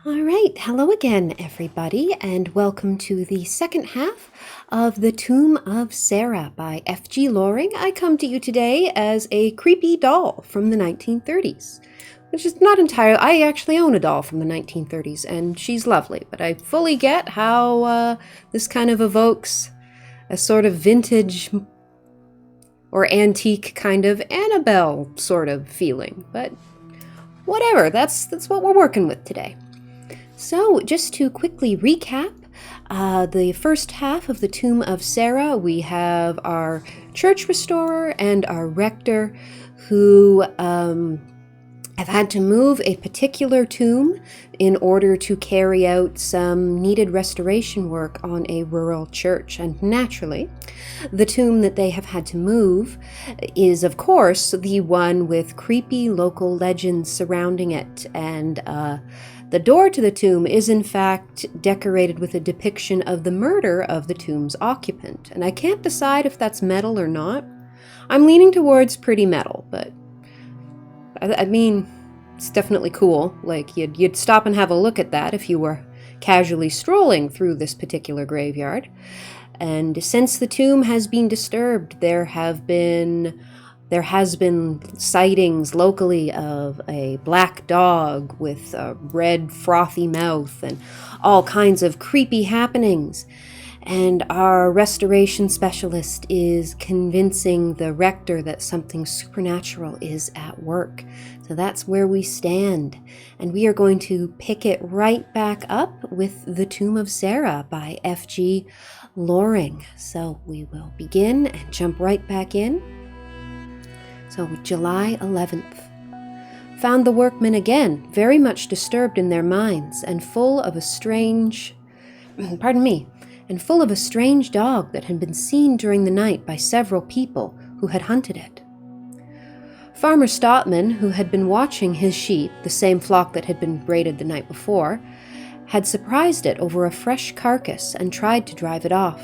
All right, hello again, everybody, and welcome to the second half of The Tomb of Sarah by F.G. Loring. I come to you today as a creepy doll from the 1930s, which is not entirely. I actually own a doll from the 1930s, and she's lovely, but I fully get how this kind of evokes a sort of vintage or antique kind of Annabelle sort of feeling, but whatever, that's what we're working with today. So, just to quickly recap, the first half of the Tomb of Sarah, we have our church restorer and our rector who have had to move a particular tomb in order to carry out some needed restoration work on a rural church. And naturally, the tomb that they have had to move is, of course, the one with creepy local legends surrounding it. And the door to the tomb is, in fact, decorated with a depiction of the murder of the tomb's occupant. And I can't decide if that's metal or not. I'm leaning towards pretty metal, but I mean, it's definitely cool. Like, you'd stop and have a look at that if you were casually strolling through this particular graveyard. And since the tomb has been disturbed, there has been sightings locally of a black dog with a red frothy mouth and all kinds of creepy happenings. And our restoration specialist is convincing the rector that something supernatural is at work. So that's where we stand. And we are going to pick it right back up with The Tomb of Sarah by F.G. Loring. So we will begin and jump right back in. So July 11th. Found the workmen again, very much disturbed in their minds and full of a strange dog that had been seen during the night by several people who had hunted it. Farmer Stotman, who had been watching his sheep, the same flock that had been braided the night before, had surprised it over a fresh carcass and tried to drive it off.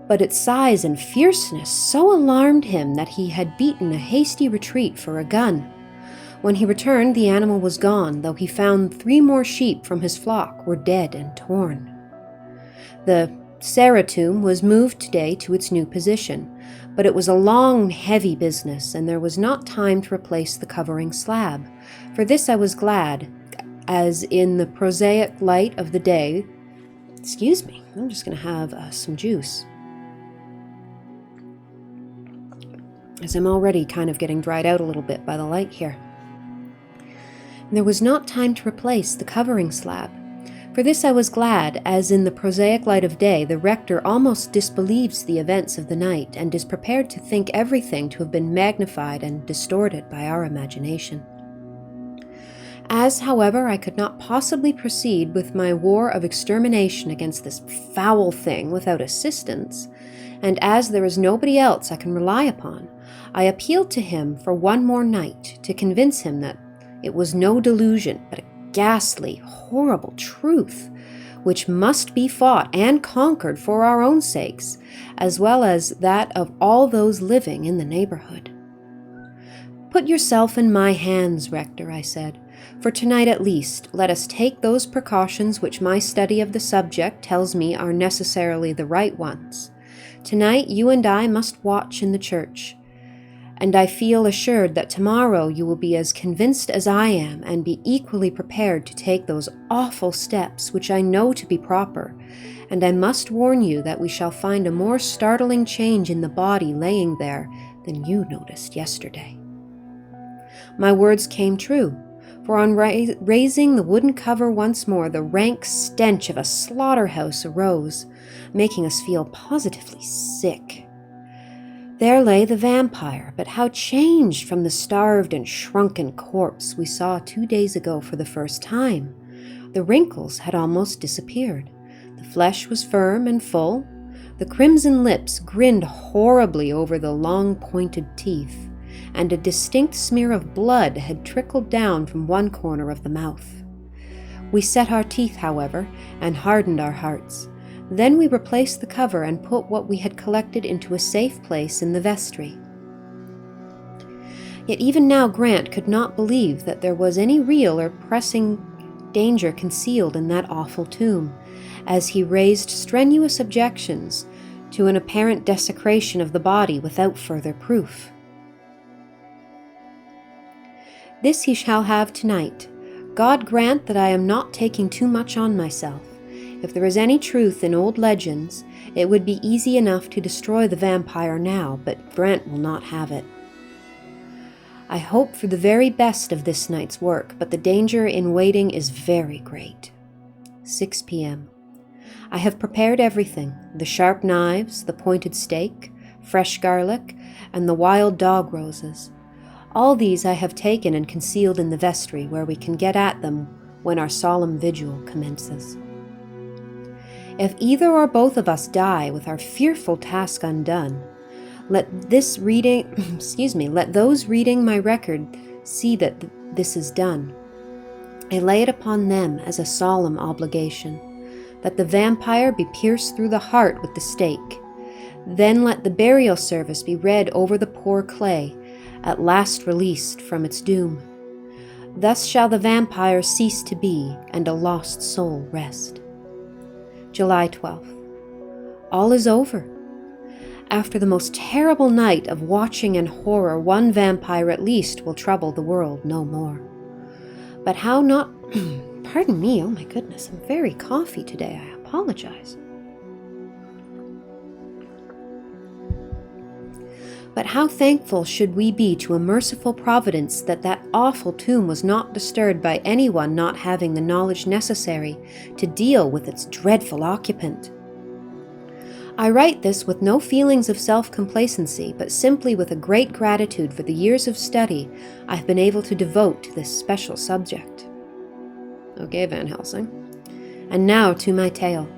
But its size and fierceness so alarmed him that he had beaten a hasty retreat for a gun. When he returned, the animal was gone, though he found 3 more sheep from his flock were dead and torn. The Sarah tomb was moved today to its new position, but it was a long, heavy business, and there was not time to replace the covering slab. For this I was glad, as in the prosaic light of the day... Excuse me, I'm just going to have some juice, as I'm already kind of getting dried out a little bit by the light here. And there was not time to replace the covering slab. For this I was glad, as in the prosaic light of day, the rector almost disbelieves the events of the night, and is prepared to think everything to have been magnified and distorted by our imagination. As, however, I could not possibly proceed with my war of extermination against this foul thing without assistance, and as there is nobody else I can rely upon, I appealed to him for one more night to convince him that it was no delusion, but a ghastly, horrible truth, which must be fought and conquered for our own sakes, as well as that of all those living in the neighborhood. Put yourself in my hands, Rector, I said. For tonight at least, let us take those precautions which my study of the subject tells me are necessarily the right ones. Tonight you and I must watch in the church, and I feel assured that tomorrow you will be as convinced as I am and be equally prepared to take those awful steps which I know to be proper, and I must warn you that we shall find a more startling change in the body laying there than you noticed yesterday. My words came true, for on raising the wooden cover once more, the rank stench of a slaughterhouse arose, making us feel positively sick. There lay the vampire, but how changed from the starved and shrunken corpse we saw 2 days ago for the first time. The wrinkles had almost disappeared. The flesh was firm and full. The crimson lips grinned horribly over the long pointed teeth, and a distinct smear of blood had trickled down from one corner of the mouth. We set our teeth, however, and hardened our hearts. Then we replaced the cover and put what we had collected into a safe place in the vestry. Yet even now Grant could not believe that there was any real or pressing danger concealed in that awful tomb, as he raised strenuous objections to an apparent desecration of the body without further proof. This he shall have tonight. God grant that I am not taking too much on myself. If there is any truth in old legends, it would be easy enough to destroy the vampire now, but Brent will not have it. I hope for the very best of this night's work, but the danger in waiting is very great. 6 p.m. I have prepared everything, the sharp knives, the pointed stake, fresh garlic, and the wild dog roses. All these I have taken and concealed in the vestry, where we can get at them when our solemn vigil commences. If either or both of us die with our fearful task undone, let those reading my record see that this is done. I lay it upon them as a solemn obligation, that the vampire be pierced through the heart with the stake. Then let the burial service be read over the poor clay, at last released from its doom. Thus shall the vampire cease to be, and a lost soul rest. July 12th. All is over. After the most terrible night of watching and horror, one vampire at least will trouble the world no more. But how not... Pardon me, oh my goodness, I'm very coughy today, I apologize. But how thankful should we be to a merciful providence that awful tomb was not disturbed by anyone not having the knowledge necessary to deal with its dreadful occupant. I write this with no feelings of self-complacency, but simply with a great gratitude for the years of study I have been able to devote to this special subject. Okay, Van Helsing. And now to my tale.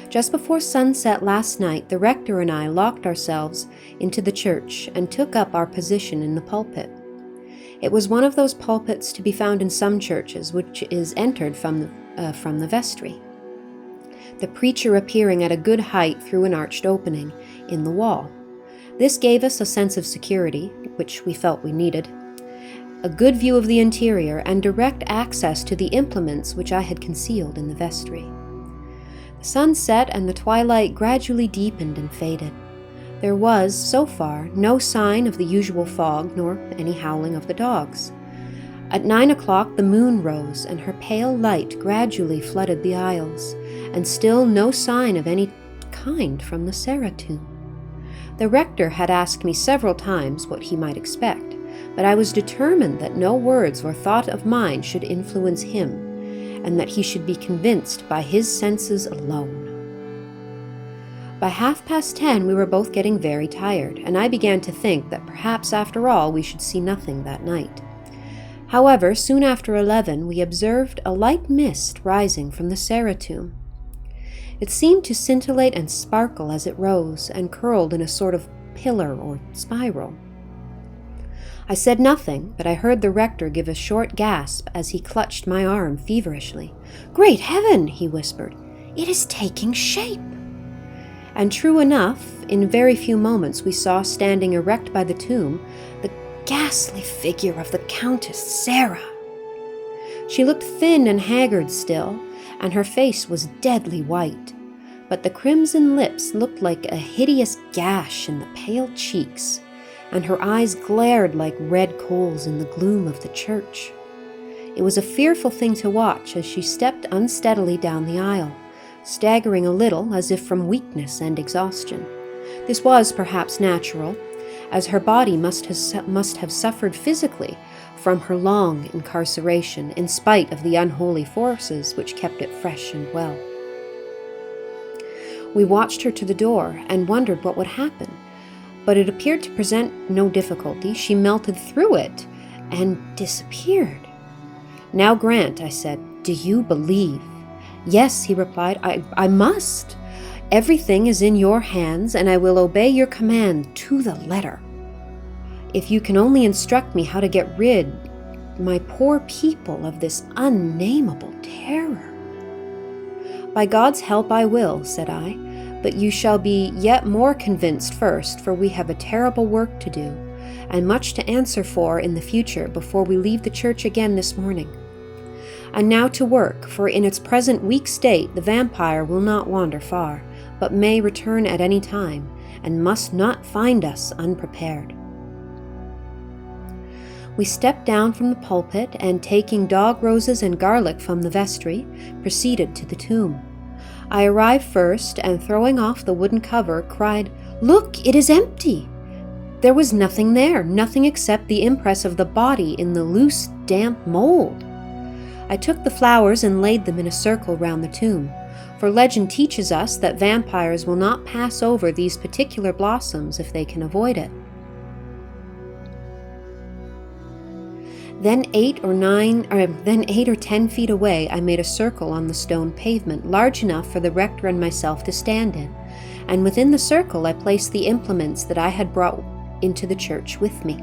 Just before sunset last night, the rector and I locked ourselves into the church and took up our position in the pulpit. It was one of those pulpits to be found in some churches, which is entered from the vestry, the preacher appearing at a good height through an arched opening in the wall. This gave us a sense of security, which we felt we needed, a good view of the interior, and direct access to the implements which I had concealed in the vestry. The sun set and the twilight gradually deepened and faded. There was, so far, no sign of the usual fog nor any howling of the dogs. At 9 o'clock the moon rose, and her pale light gradually flooded the aisles, and still no sign of any kind from the Sarah tomb. The rector had asked me several times what he might expect, but I was determined that no words or thought of mine should influence him, and that he should be convinced by his senses alone. By 10:30 we were both getting very tired, and I began to think that perhaps after all we should see nothing that night. However, soon after 11 we observed a light mist rising from the Sarah tomb. It seemed to scintillate and sparkle as it rose, and curled in a sort of pillar or spiral. I said nothing, but I heard the rector give a short gasp as he clutched my arm feverishly. "Great heaven!" he whispered. "It is taking shape!" And true enough, in very few moments we saw standing erect by the tomb the ghastly figure of the Countess Sarah. She looked thin and haggard still, and her face was deadly white, but the crimson lips looked like a hideous gash in the pale cheeks, and her eyes glared like red coals in the gloom of the church. It was a fearful thing to watch as she stepped unsteadily down the aisle, staggering a little as if from weakness and exhaustion. This was perhaps natural, as her body must have suffered physically from her long incarceration, in spite of the unholy forces which kept it fresh and well. We watched her to the door and wondered what would happen, but it appeared to present no difficulty. She melted through it and disappeared. "Now, Grant," I said, "do you believe?" "Yes," he replied, I must. Everything is in your hands, and I will obey your command to the letter. If you can only instruct me how to get rid, my poor people, of this unnameable terror." "By God's help I will," said I, "but you shall be yet more convinced first, for we have a terrible work to do, and much to answer for in the future before we leave the church again this morning. And now to work, for in its present weak state the vampire will not wander far, but may return at any time, and must not find us unprepared. We stepped down from the pulpit, and taking dog roses and garlic from the vestry, proceeded to the tomb. I arrived first, and throwing off the wooden cover, cried, "Look, it is empty!" There was nothing there, nothing except the impress of the body in the loose, damp mold. I took the flowers and laid them in a circle round the tomb, for legend teaches us that vampires will not pass over these particular blossoms if they can avoid it. Then 8 or 10 feet away, I made a circle on the stone pavement, large enough for the rector and myself to stand in, and within the circle I placed the implements that I had brought into the church with me.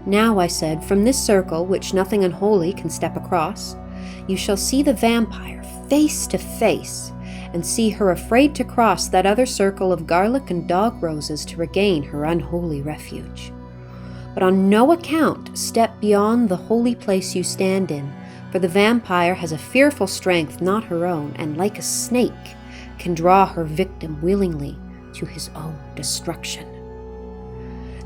"Now," I said, "from this circle, which nothing unholy can step across, you shall see the vampire face to face, and see her afraid to cross that other circle of garlic and dog roses to regain her unholy refuge. But on no account step beyond the holy place you stand in, for the vampire has a fearful strength not her own, and like a snake can draw her victim willingly to his own destruction."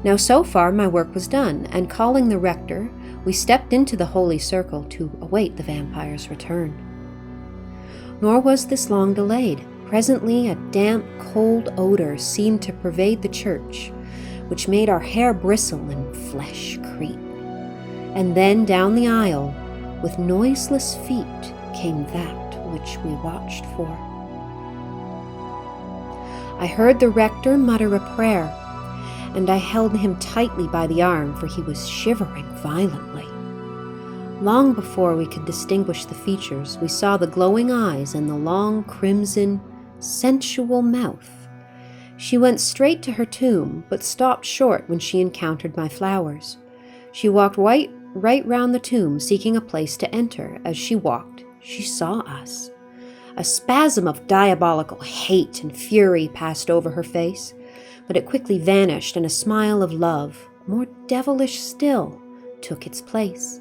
Now so far my work was done, and calling the rector, we stepped into the holy circle to await the vampire's return. Nor was this long delayed. Presently a damp, cold odor seemed to pervade the church, which made our hair bristle and flesh creep. And then down the aisle, with noiseless feet, came that which we watched for. I heard the rector mutter a prayer, and I held him tightly by the arm, for he was shivering violently. Long before we could distinguish the features, we saw the glowing eyes and the long, crimson, sensual mouth. She went straight to her tomb, but stopped short when she encountered my flowers. She walked right round the tomb, seeking a place to enter. As she walked, she saw us. A spasm of diabolical hate and fury passed over her face, but it quickly vanished, and a smile of love, more devilish still, took its place.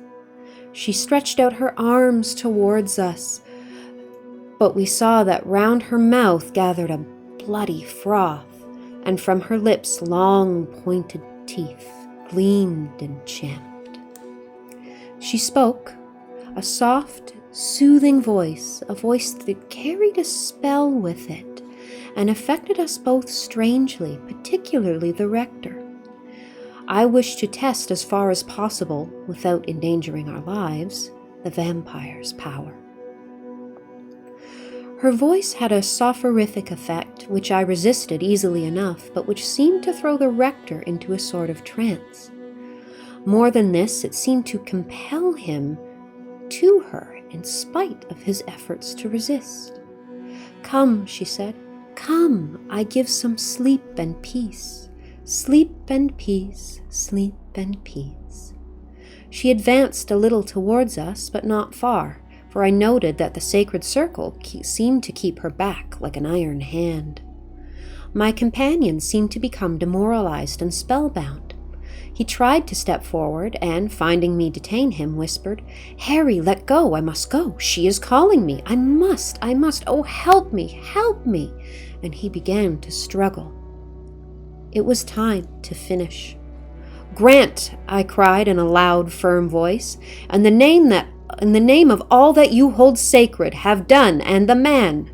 She stretched out her arms towards us, but we saw that round her mouth gathered a bloody froth, and from her lips long pointed teeth gleamed and champed. She spoke, a soft, soothing voice, a voice that carried a spell with it, and affected us both strangely, particularly the rector. I wished to test as far as possible, without endangering our lives, the vampire's power. Her voice had a soporific effect, which I resisted easily enough, but which seemed to throw the rector into a sort of trance. More than this, it seemed to compel him to her in spite of his efforts to resist. "Come," she said, "come, I give some sleep and peace. Sleep and peace, sleep and peace." She advanced a little towards us, but not far, for I noted that the sacred circle seemed to keep her back like an iron hand. My companion seemed to become demoralized and spellbound. He tried to step forward, and, finding me detain him, whispered, "Harry, let go, I must go. She is calling me. I must, oh, help me, help me." And he began to struggle. It was time to finish. "Grant," I cried in a loud, firm voice, "in the name of all that you hold sacred, have done, and the man."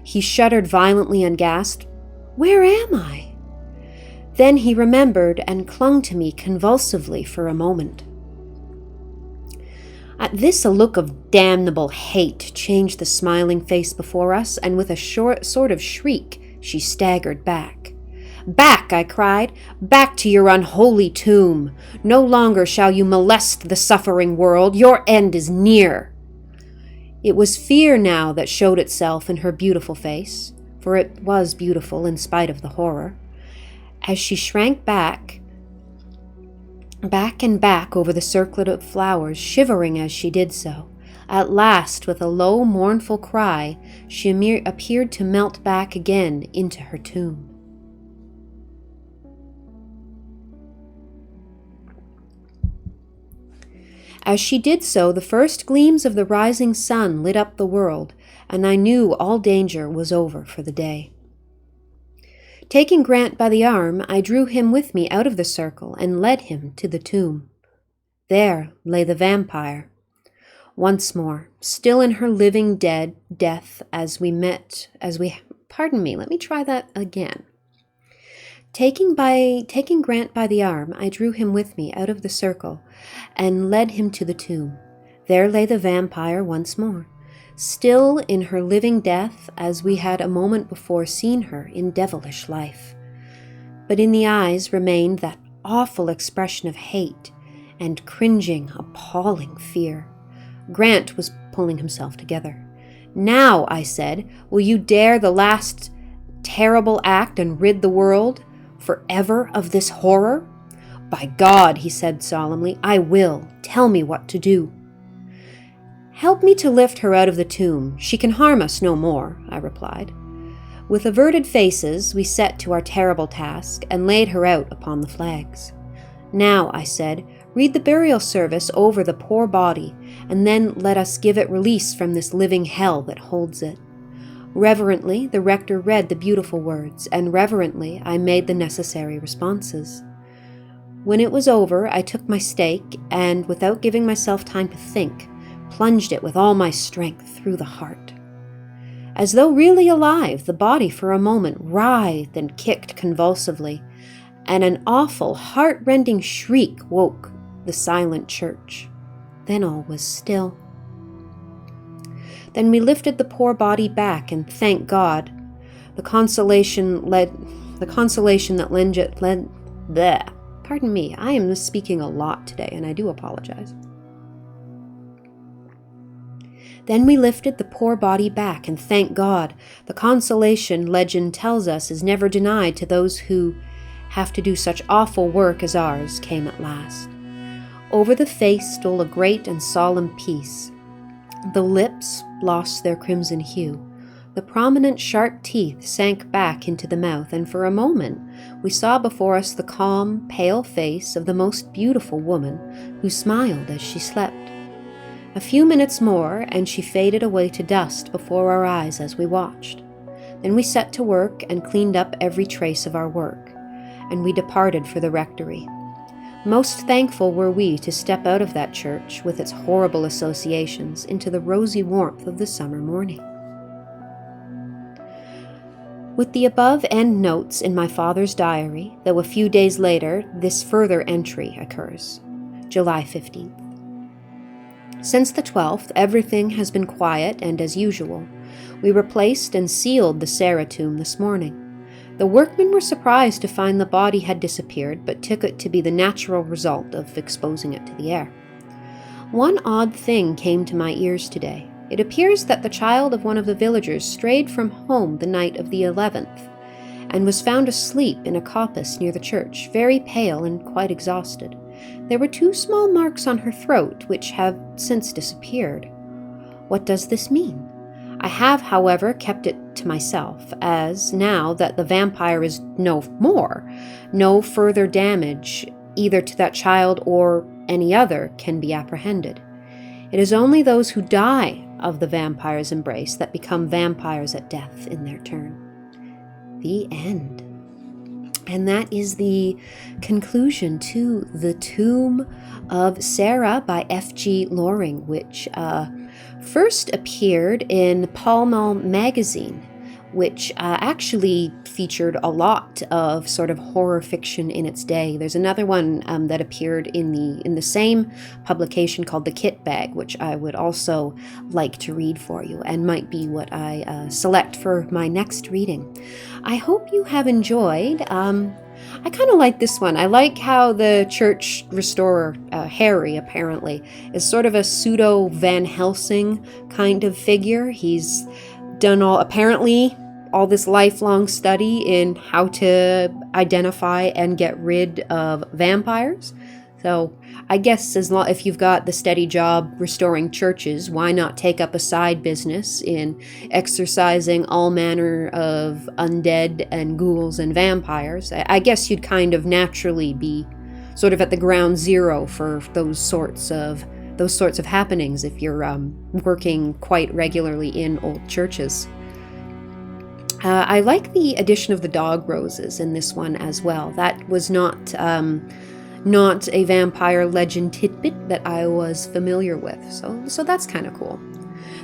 He shuddered violently and gasped, "Where am I?" Then he remembered and clung to me convulsively for a moment. At this, a look of damnable hate changed the smiling face before us, and with a sort of shriek, she staggered back. "Back," I cried, "back to your unholy tomb. No longer shall you molest the suffering world. Your end is near." It was fear now that showed itself in her beautiful face, for it was beautiful in spite of the horror. As she shrank back and back over the circlet of flowers, shivering as she did so, at last, with a low, mournful cry, she appeared to melt back again into her tomb. As she did so, the first gleams of the rising sun lit up the world, and I knew all danger was over for the day. Taking Grant by the arm, I drew him with me out of the circle and led him to the tomb. There lay the vampire. Once more, still in her living death pardon me, let me try that again. Taking Grant by the arm, I drew him with me out of the circle and led him to the tomb. There lay the vampire once more, still in her living death as we had a moment before seen her in devilish life. But in the eyes remained that awful expression of hate and cringing, appalling fear. Grant was pulling himself together. "Now," I said, "will you dare the last terrible act and rid the world forever of this horror?" "By God," he said solemnly, "I will. Tell me what to do." "Help me to lift her out of the tomb. She can harm us no more," I replied. With averted faces, we set to our terrible task and laid her out upon the flags. "Now," I said, "read the burial service over the poor body, and then let us give it release from this living hell that holds it." Reverently, the rector read the beautiful words, and reverently I made the necessary responses. When it was over, I took my stake, and without giving myself time to think, plunged it with all my strength through the heart. As though really alive, the body for a moment writhed and kicked convulsively, and an awful, heart-rending shriek woke the silent church. Then all was still. Then we lifted the poor body back, and thank God, the consolation that Pardon me, I am speaking a lot today, and I do apologize. Then we lifted the poor body back, and thank God, the consolation legend tells us is never denied to those who have to do such awful work as ours came at last. Over the face stole a great and solemn peace. The lips lost their crimson hue. The prominent sharp teeth sank back into the mouth, and for a moment we saw before us the calm, pale face of the most beautiful woman who smiled as she slept. A few minutes more, and she faded away to dust before our eyes as we watched. Then we set to work and cleaned up every trace of our work, and we departed for the rectory. Most thankful were we to step out of that church with its horrible associations into the rosy warmth of the summer morning. With the above end notes in my father's diary, though a few days later this further entry occurs. July 15th. Since the 12th, everything has been quiet and as usual. We replaced and sealed the Sarah tomb this morning. The workmen were surprised to find the body had disappeared, but took it to be the natural result of exposing it to the air. One odd thing came to my ears today. It appears that the child of one of the villagers strayed from home the night of the 11th, and was found asleep in a coppice near the church, very pale and quite exhausted. There were 2 small marks on her throat, which have since disappeared. What does this mean? I have, however, kept it to myself, as now that the vampire is no more, no further damage, either to that child or any other, can be apprehended. It is only those who die of the vampire's embrace that become vampires at death in their turn. The end. And that is the conclusion to The Tomb of Sarah by F.G. Loring, which first appeared in Pall Mall magazine, which actually featured a lot of sort of horror fiction in its day. There's another one that appeared in the same publication called The Kit Bag, which I would also like to read for you, and might be what I select for my next reading. I hope you have enjoyed. I kind of like this one. I like how the church restorer, Harry, apparently, is sort of a pseudo Van Helsing kind of figure. He's done apparently all this lifelong study in how to identify and get rid of vampires. So I guess if you've got the steady job restoring churches, why not take up a side business in exorcising all manner of undead and ghouls and vampires? I guess you'd kind of naturally be sort of at the ground zero for those sorts of those sorts of happenings if you're working quite regularly in old churches. I like the addition of the dog roses in this one as well. That was not a vampire legend tidbit that I was familiar with, so that's kind of cool.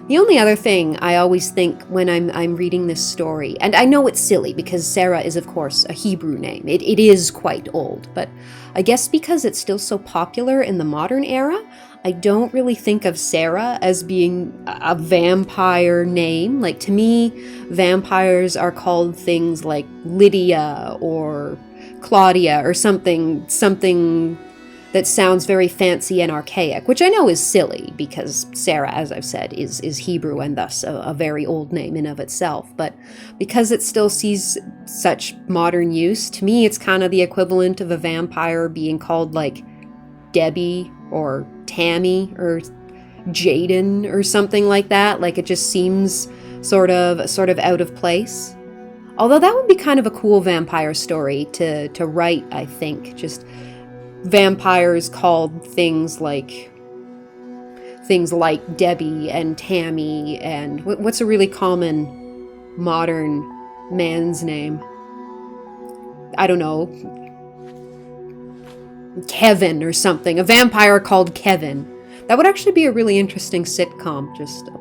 The only other thing I always think when I'm reading this story, and I know it's silly because Sarah is of course a Hebrew name. It is quite old, but I guess because it's still so popular in the modern era, I don't really think of Sarah as being a vampire name. Like, to me, vampires are called things like Lydia or Claudia or something that sounds very fancy and archaic, which I know is silly because Sarah, as I've said, is Hebrew and thus a very old name in of itself. But because it still sees such modern use, to me it's kind of the equivalent of a vampire being called like Debbie or Tammy or Jaden or something like that. Like, it just seems sort of out of place. Although that would be kind of a cool vampire story to write, I think. Just vampires called things like Debbie and Tammy, and what's a really common modern man's name? I don't know. Kevin or something. A vampire called Kevin. That would actually be a really interesting sitcom,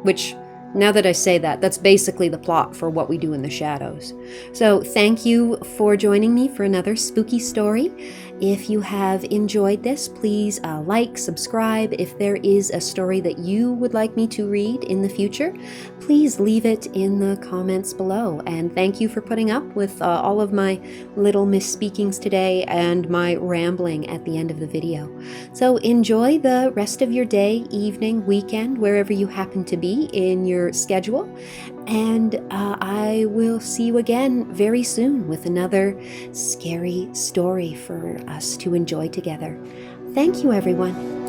which, now that I say that, that's basically the plot for What We Do in the Shadows. So thank you for joining me for another spooky story. If you have enjoyed this, please like, subscribe. If there is a story that you would like me to read in the future, please leave it in the comments below. And thank you for putting up with all of my little misspeakings today and my rambling at the end of the video. So enjoy the rest of your day, evening, weekend, wherever you happen to be in your schedule. And I will see you again very soon with another scary story for us to enjoy together. Thank you, everyone.